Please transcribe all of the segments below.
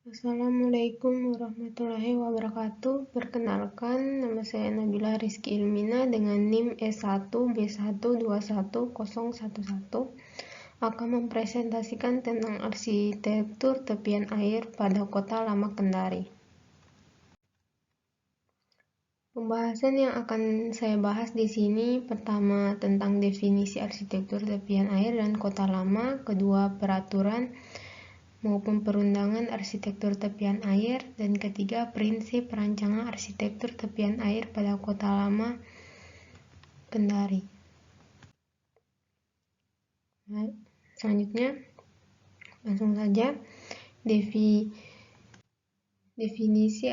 Assalamualaikum warahmatullahi wabarakatuh. Perkenalkan, nama saya Nabila Rizky Ilmina dengan NIM S1B1210111 akan mempresentasikan tentang arsitektur tepian air pada Kota Lama Kendari. Pembahasan yang akan saya bahas di sini pertama tentang definisi arsitektur tepian air dan kota lama, kedua peraturan maupun perundangan arsitektur tepian air, dan ketiga prinsip perancangan arsitektur tepian air pada Kota Lama Kendari. Selanjutnya langsung saja definisi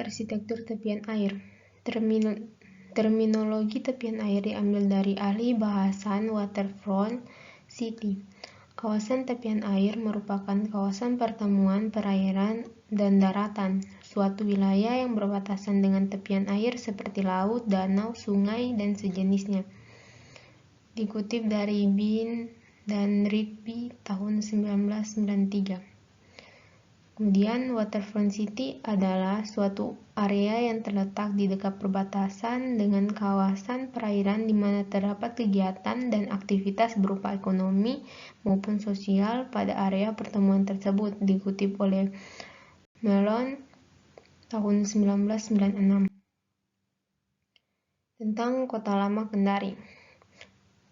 arsitektur tepian air. Terminologi tepian air diambil dari ahli bahasan waterfront city. Kawasan tepian air merupakan kawasan pertemuan perairan dan daratan, suatu wilayah yang berbatasan dengan tepian air seperti laut, danau, sungai, dan sejenisnya. Dikutip dari Bean dan Rigby tahun 1993. Kemudian, waterfront city adalah suatu area yang terletak di dekat perbatasan dengan kawasan perairan di mana terdapat kegiatan dan aktivitas berupa ekonomi maupun sosial pada area pertemuan tersebut, dikutip oleh Mellon tahun 1996. Tentang Kota Lama Kendari.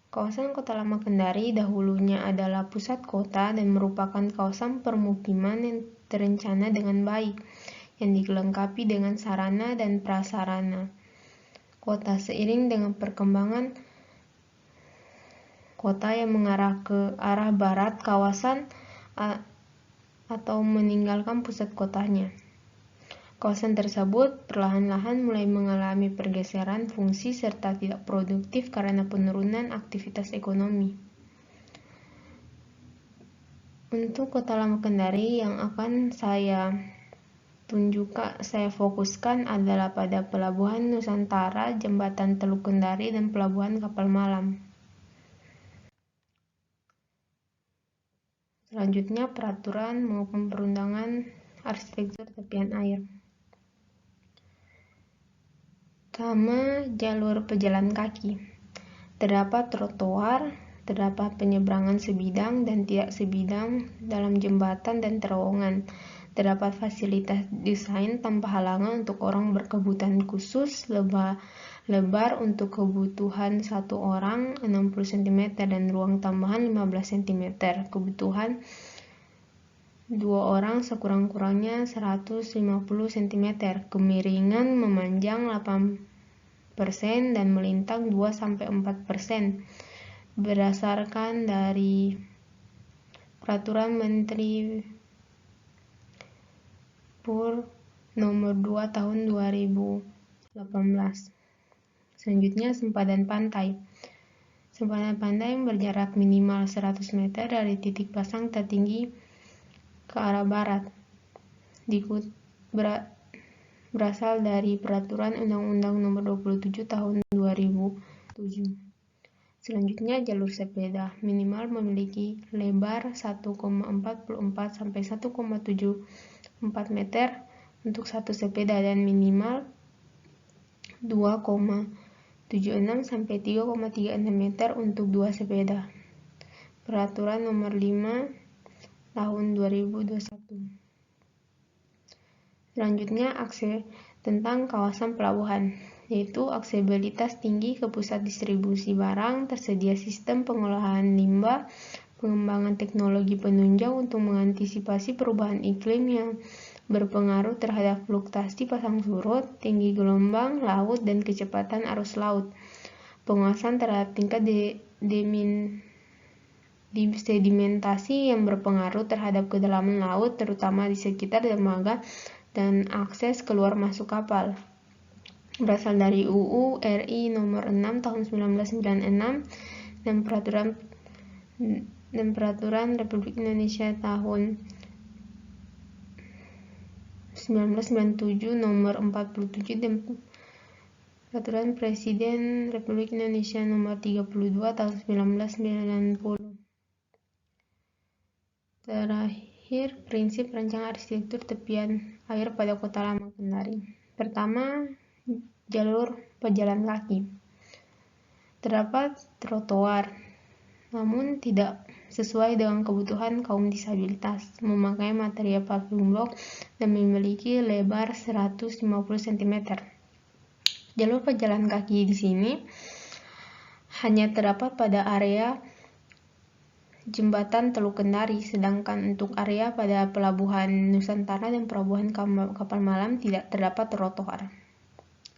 Kawasan Kota Lama Kendari dahulunya adalah pusat kota dan merupakan kawasan permukiman yang terencana dengan baik, yang dilengkapi dengan sarana dan prasarana kota. Seiring dengan perkembangan kota yang mengarah ke arah barat kawasan atau meninggalkan pusat kotanya, kawasan tersebut perlahan-lahan mulai mengalami pergeseran fungsi serta tidak produktif karena penurunan aktivitas ekonomi. Untuk Kota Lama Kendari yang akan saya fokuskan adalah pada Pelabuhan Nusantara, Jembatan Teluk Kendari, dan Pelabuhan Kapal Malam. Selanjutnya, peraturan maupun perundangan arsitektur tepian air. Pertama, jalur pejalan kaki. Terdapat trotoar, terdapat penyeberangan sebidang dan tidak sebidang dalam jembatan dan terowongan. Terdapat fasilitas desain tanpa halangan untuk orang berkebutuhan khusus, lebar untuk kebutuhan satu orang 60 cm dan ruang tambahan 15 cm. Kebutuhan dua orang sekurang-kurangnya 150 cm. Kemiringan memanjang 8% dan melintang 2-4%. Berdasarkan dari Peraturan Menteri PUR nomor 2 tahun 2018. Selanjutnya, sempadan pantai. Sempadan pantai yang berjarak minimal 100 meter dari titik pasang tertinggi ke arah barat. Berasal dari Peraturan Undang-Undang nomor 27 tahun 2007. Selanjutnya, jalur sepeda minimal memiliki lebar 1,44 sampai 1,74 meter untuk satu sepeda dan minimal 2,76 sampai 3,36 meter untuk dua sepeda. Peraturan nomor 5 tahun 2021. Selanjutnya, tentang kawasan pelabuhan, yaitu aksesibilitas tinggi ke pusat distribusi barang, tersedia sistem pengolahan limbah, pengembangan teknologi penunjang untuk mengantisipasi perubahan iklim yang berpengaruh terhadap fluktuasi pasang surut, tinggi gelombang laut, dan kecepatan arus laut, penguasaan terhadap tingkat sedimentasi yang berpengaruh terhadap kedalaman laut, terutama di sekitar dermaga, dan akses keluar masuk kapal. Berasal dari UU RI nomor 6 tahun 1996 dan Peraturan Republik Indonesia tahun 1997 nomor 47 dan Peraturan Presiden Republik Indonesia nomor 32 tahun 1990. Terakhir, prinsip rancangan arsitektur tepian air pada Kota Lama Kendari. Pertama, jalur pejalan kaki. Terdapat trotoar, namun tidak sesuai dengan kebutuhan kaum disabilitas, memakai material paving block dan memiliki lebar 150 cm. Jalur pejalan kaki di sini hanya terdapat pada area Jembatan Teluk Kendari, sedangkan untuk area pada Pelabuhan Nusantara dan Pelabuhan Kapal Malam tidak terdapat trotoar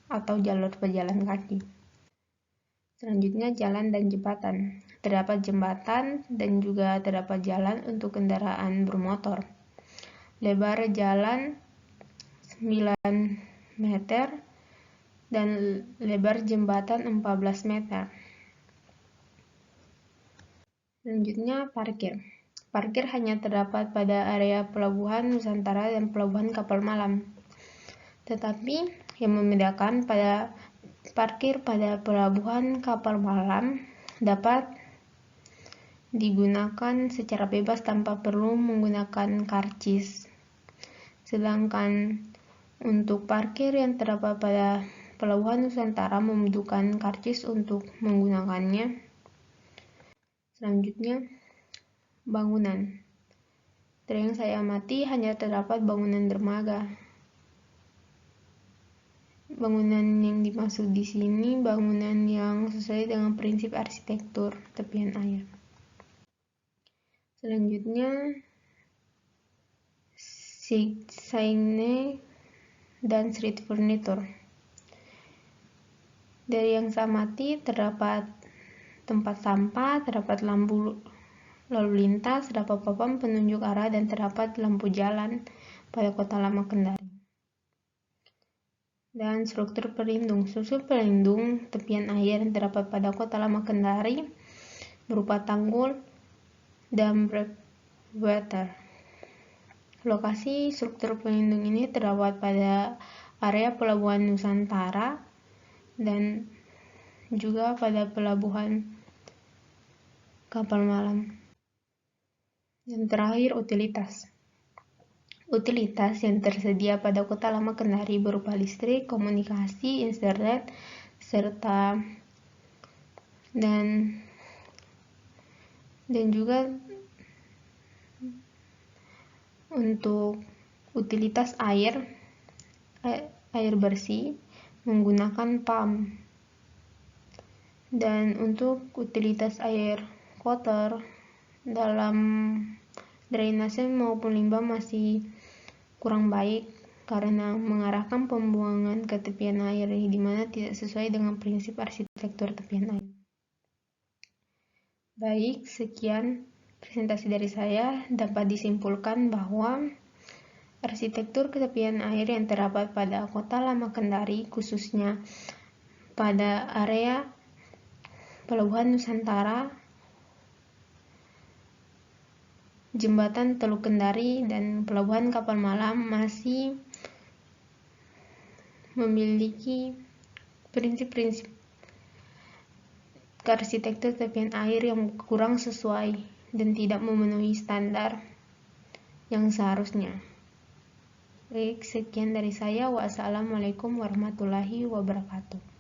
atau jalur pejalan kaki. Selanjutnya, jalan dan jembatan. Terdapat jembatan dan juga terdapat jalan untuk kendaraan bermotor. Lebar jalan 9 meter dan lebar jembatan 14 meter. Selanjutnya, parkir. Parkir hanya terdapat pada area Pelabuhan Nusantara dan Pelabuhan Kapal Malam. Tetapi yang membedakan pada parkir pada Pelabuhan Kapal Malam dapat digunakan secara bebas tanpa perlu menggunakan karcis. Sedangkan untuk parkir yang terdapat pada Pelabuhan Nusantara membutuhkan karcis untuk menggunakannya. Selanjutnya, bangunan. Dari yang saya amati hanya terdapat bangunan dermaga. Bangunan yang dimaksud di sini bangunan yang sesuai dengan prinsip arsitektur tepian air. Selanjutnya, signage dan street furniture. Dari yang saya amati terdapat tempat sampah, terdapat lampu lalu lintas, terdapat papan penunjuk arah, dan terdapat lampu jalan pada Kota Lama Kendari. Dan struktur pelindung. Struktur pelindung tepian air yang terdapat pada Kota Lama Kendari berupa tanggul dan breakwater. Lokasi struktur pelindung ini terdapat pada area Pelabuhan Nusantara dan juga pada Pelabuhan Kapal Malam. Dan terakhir, utilitas. Utilitas yang tersedia pada Kota Lama Kendari berupa listrik, komunikasi, internet, serta dan juga untuk utilitas air bersih menggunakan pump. Dan untuk utilitas air kotor dalam drainase maupun limbah masih kurang baik karena mengarahkan pembuangan ke tepian air di mana tidak sesuai dengan prinsip arsitektur tepian air. Baik, sekian presentasi dari saya. Dapat disimpulkan bahwa arsitektur tepian air yang terdapat pada Kota Lama Kendari, khususnya pada area Pelabuhan Nusantara, Jembatan Teluk Kendari, dan Pelabuhan Kapal Malam masih memiliki prinsip-prinsip arsitektur tepian air yang kurang sesuai dan tidak memenuhi standar yang seharusnya. Baik, sekian dari saya. Wassalamualaikum warahmatullahi wabarakatuh.